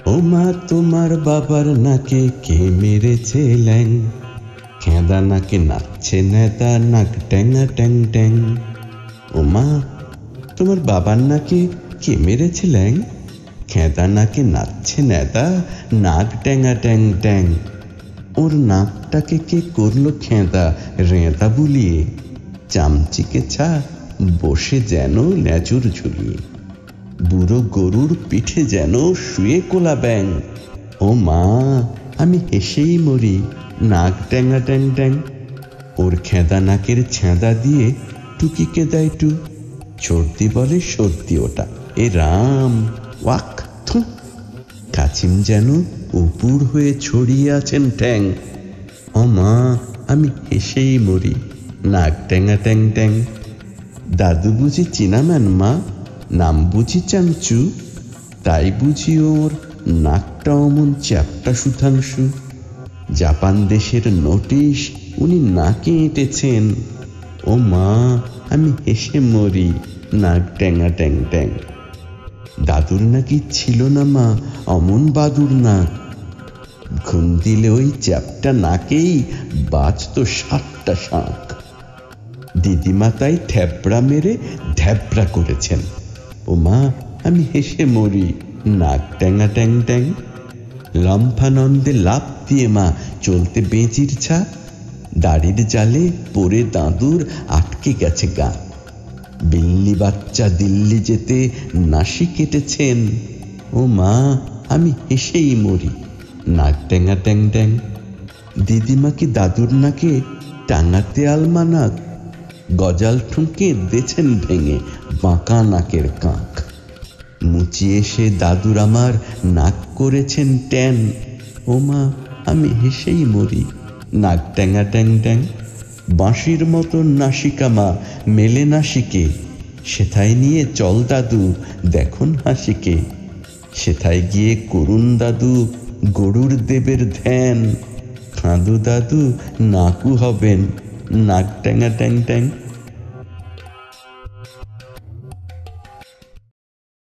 ও মা, তোমার বাবার নাকে কে মেরেছে ল্যাং? খেঁদা নাকে নাচছে নেতা, নাক ট্যাঙা ট্যাং ট্যাং। ও মা, তোমার বাবার নাকে কে মেরেছে ল্যাং? খেঁদা নাকে নাচছে নেতা, নাক ট্যাঙা ট্যাং ট্যাং। ওর নাকটাকে কে করলো খেঁদা রেঁদা বুলিয়ে, চামচিকে ছা বসে যেন লেজুর ঝুলিয়ে। বুড়ো গরুর পিঠে যেন শুয়ে কোলা ব্যাং। ও মা, আমি হেসেই মরি, নাক ট্যাঙা ট্যাং ট্যাং। ওর খেঁদা নাকের ছেঁদা দিয়ে টুকিকে দেয় টু, সর্দি বলে সর্দি ওটা, এ রাম ওয়াক থু। কাচিম যেন উপুর হয়ে ছড়িয়ে আছেন ঠ্যাং। ও মা, আমি হেসেই মরি, নাক ট্যাঙা ট্যাং ট্যাং। দাদু বুঝি চিনাম্যান মা, নাম বুঝি চাংচু, তাই বুঝি ওর নাকটা অমন চ্যাপ্টা সুধাংশু। জাপান দেশের নোটিশ উনি নাকে এঁটেছেন। ও মা, আমি হেসে মরি, নাক ট্যাঙা ট্যাং ট্যাং। দাদুর নাকি ছিল না মা অমন বাদুর নাক, ঘুম দিলে ওই চ্যাপ্টা নাকেই বাজত 7টা শাঁখ। দিদিমা তাই থ্যাপড়া মেরে ধ্যাপড়া করেছেন। ও মা, আমি হেসে মরি, নাক ট্যাঙা ট্যাং ট্যাং। লম্ফানন্দে লাফ দিয়ে মা চলতে বেঁচির ছা, দাড়ির জালে পরে দাদুর আটকে গেছে গা। বিল্লি বাচ্চা দিল্লি যেতে নাসি কেটেছেন। ও মা, আমি হেসেই মরি, নাক ট্যাঙা ট্যাং ট্যাং। দিদিমা কি দাদুর নাকে টাঙাতে আলমানাক, গজাল ঠুঁকে দেছেন ভেঙে বাঁকা নাকের কাঁক। মুচিয়ে সে দাদুর আমার নাক করেছেন ট্যান। ও মা, আমি হেসেই মরি, নাক ট্যাঙা ট্যাং ট্যাং। বাঁশির মতো নাসিকা মা মেলে নাসিকে, সেথায় নিয়ে চল দাদু দেখুন হাসিকে। সেথায় গিয়ে করুন দাদু গরুর দেবের ধ্যান। কাঁদু দাদু নাকু হবেন, নাক ট্যাঙা ট্যাং ট্যাং।